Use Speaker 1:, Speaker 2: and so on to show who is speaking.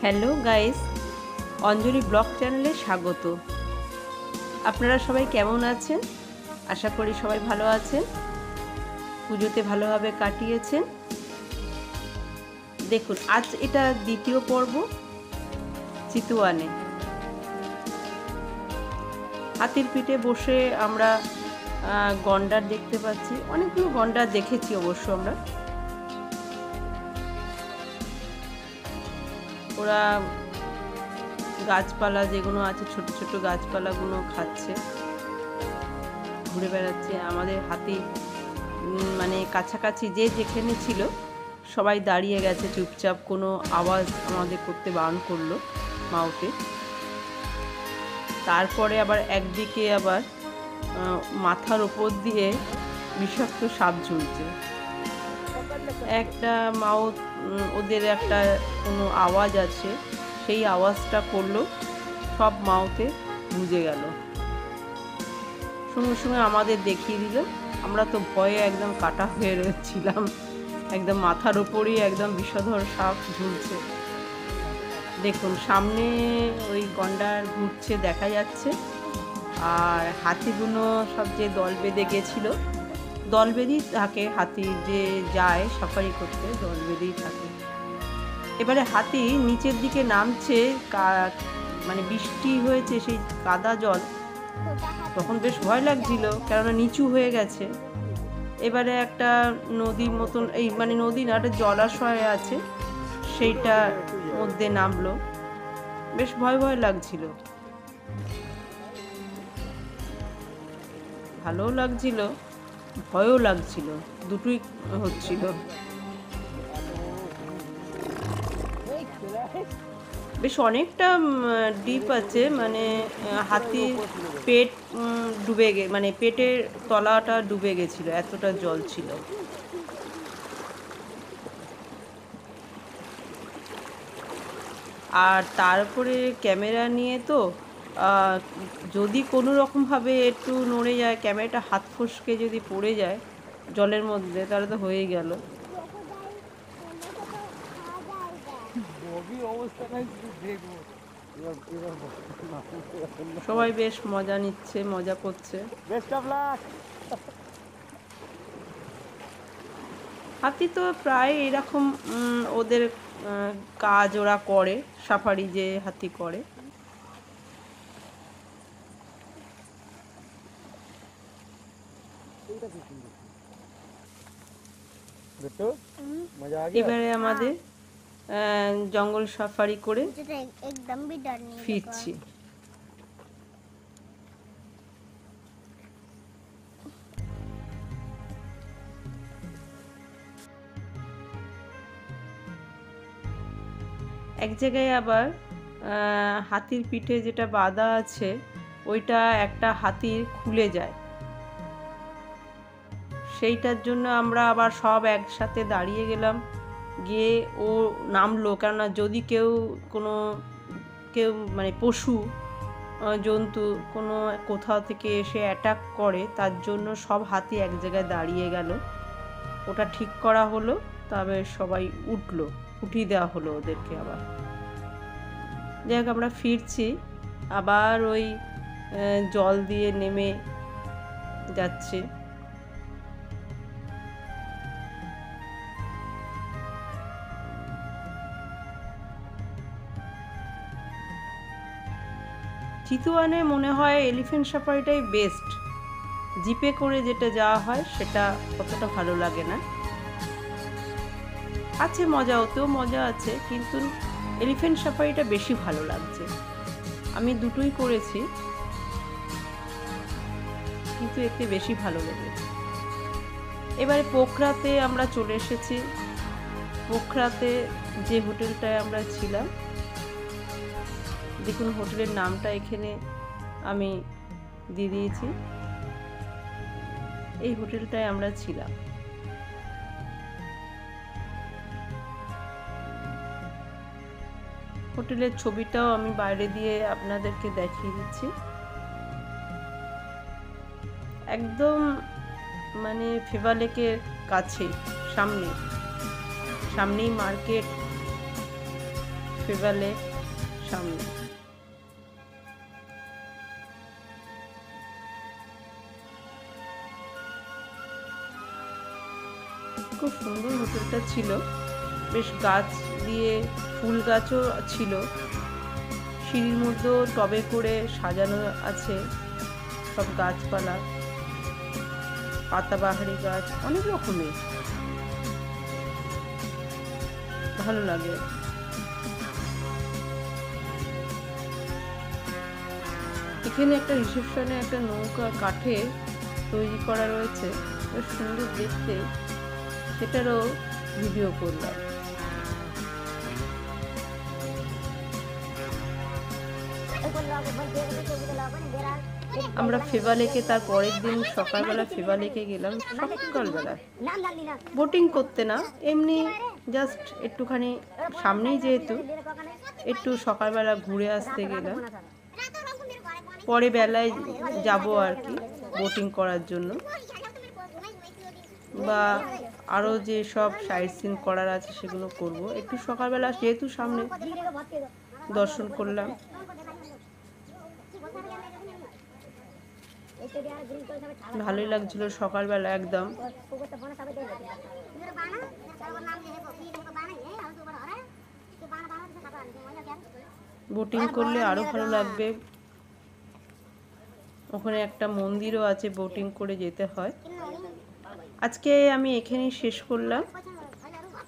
Speaker 1: Hello guys, অঞ্জলি blog চ্যানেলে স্বাগত। আপনারা সবাই কেমন আছেন? আশা করি সবাই ভালো আছেন, পুজোতে ভালোভাবে কাটিয়েছেন। দেখুন, আজ এটা দ্বিতীয় পর্ব চিতুয়ানে। হাতির পিঠে বসে আমরা গন্ডার দেখতে পাচ্ছি। অনেকগুলো গন্ডার দেখেছি অবশ্য আমরা। ওরা গাছপালা যেগুলো আছে, ছোট ছোট গাছপালাগুলো খাচ্ছে, ঘুরে বেড়াচ্ছে। আমাদের হাতি মানে কাছাকাছি যে যেখানে ছিল সবাই দাঁড়িয়ে গেছে চুপচাপ, কোনো আওয়াজ আমাদের করতে বারণ করলো মাউকে। তারপরে আবার একদিকে আবার মাথার ওপর দিয়ে বিষাক্ত সাপ ঝুলছে। একটা মাও ওদের একটা কোনো আওয়াজ আছে, সেই আওয়াজটা করলো, সব মাওতে বুঝে গেল। সঙ্গে সঙ্গে আমাদের দেখিয়ে দিল। আমরা তো ভয়ে একদম কাটা হয়ে রয়েছিলাম। একদম মাথার ওপরই একদম বিষধর সাপ ঝুলছে। দেখুন, সামনে ওই গন্ডার ঘুরছে দেখা যাচ্ছে। আর হাতিগুলো সব যে দল বেঁধে গেছিলো, দল বেঁধেই থাকে হাতি, যে যায় সাফারি করতে দল বেঁধেই থাকে। এবারে হাতি নিচের দিকে নামছে, মানে বৃষ্টি হয়েছে, সেই কাদা জল, তখন বেশ ভয় লাগছিল কেননা নিচু হয়ে গেছে। এবারে একটা নদীর মতন, এই মানে নদী না, একটা জলাশয় আছে, সেইটার মধ্যে নামলো। বেশ ভয় ভয় লাগছিল, ভালোও লাগছিল, ভয়ও লাগছিল, দুটোই হচ্ছিল। বেশ অনেকটা ডিপ আছে, মানে হাতির পেট ডুবে মানে পেটের তলাটা ডুবে গেছিল, এতটা জল ছিল। আর তারপরে ক্যামেরা নিয়ে তো যদি কোনো রকমভাবে একটু নড়ে যায় ক্যামেরাটা, হাত ফসকে যদি পড়ে যায় জলের মধ্যে, তাহলে তো হয়েই গেল। সবাই বেশ মজা নিচ্ছে, মজা করছে। হাতি তো প্রায় এরকম ওদের কাজ ওরা করে, সাফারি যে হাতি করে। এবারে আমাদের জঙ্গল সাফারি করে ফিরছি। এক জায়গায় আবার হাতির পিঠে যেটা বাঁধা আছে, ওইটা একটা হাতির খুলে যায়। সেইটার জন্য আমরা আবার সব একসাথে দাঁড়িয়ে গেলাম, গিয়ে ও নামলো। কেননা যদি কেউ মানে পশু জন্তু কোনো কোথাও থেকে এসে অ্যাটাক করে, তার জন্য সব হাতি এক জায়গায় দাঁড়িয়ে গেল। ওটা ঠিক করা হলো, তবে সবাই উঠিয়ে দেওয়া হলো ওদেরকে। আবার যাই হোক, আমরা ফিরছি, আবার ওই জল দিয়ে নেমে যাচ্ছে। চিতুয়ানে মনে হয় এলিফ্যান্ট সাফারিটাই বেস্ট। জিপে করে যেটা যাওয়া হয় সেটা অতটা ভালো লাগে না। আছে মজা, ওতেও মজা আছে, কিন্তু এলিফ্যান্ট সাফারিটা বেশি ভালো লাগছে। আমি দুটোই করেছি, কিন্তু এতে বেশি ভালো লেগেছে। এবারে পোখরাতে আমরা চলে এসেছি। পোখরাতে যে হোটেলটায় আমরা ছিলাম, দেখুন হোটেলের নামটা এখানে আমি দিয়ে দিয়েছি। এই হোটেলটায় আমরা ছিলাম। হোটেলের ছবিটাও আমি বাইরে দিয়ে আপনাদেরকে দেখিয়ে দিচ্ছি। একদম মানে ফেবা লেকের কাছে, সামনেই মার্কেট, ফেভালে সামনে। খুব সুন্দর হোটেলটা ছিল, বেশ গাছ দিয়ে ফুল গাছও ছিল, সিঁড়ির মধ্যেও টবে করে সাজানো আছে সব গাছপালা, পাতাবাহারি গাছ অনেক রকমের, ভালো লাগে। এখানে একটা রিসেপশনে একটা নৌকা কাঠে তৈরি করা রয়েছে, বেশ সুন্দর দেখতে, সেটারও ভিডিও করলাম। আমরা ফেভালেকে তার পরের দিন সকালবেলা ফেভালেকে গেলাম, সকালবেলা বোটিং করতে না, এমনি জাস্ট একটুখানি সামনেই যেহেতু একটু সকালবেলা ঘুরে আসতে গেলাম, পরে বেলায় যাব আর কি বোটিং করার জন্য, বা আরও যে সব সাইট সিন করার আছে সেগুলো করব। একটু সকালবেলা যেহেতু সামনে দর্শন করলাম। ভালোই লাগছিল সকালবেলা একদম। বোটিং করলে আরো ভালো লাগবে। ওখানে একটা মন্দিরও আছে, বোটিং করে যেতে হয়। আজকে আমি এখানেই শেষ করলাম।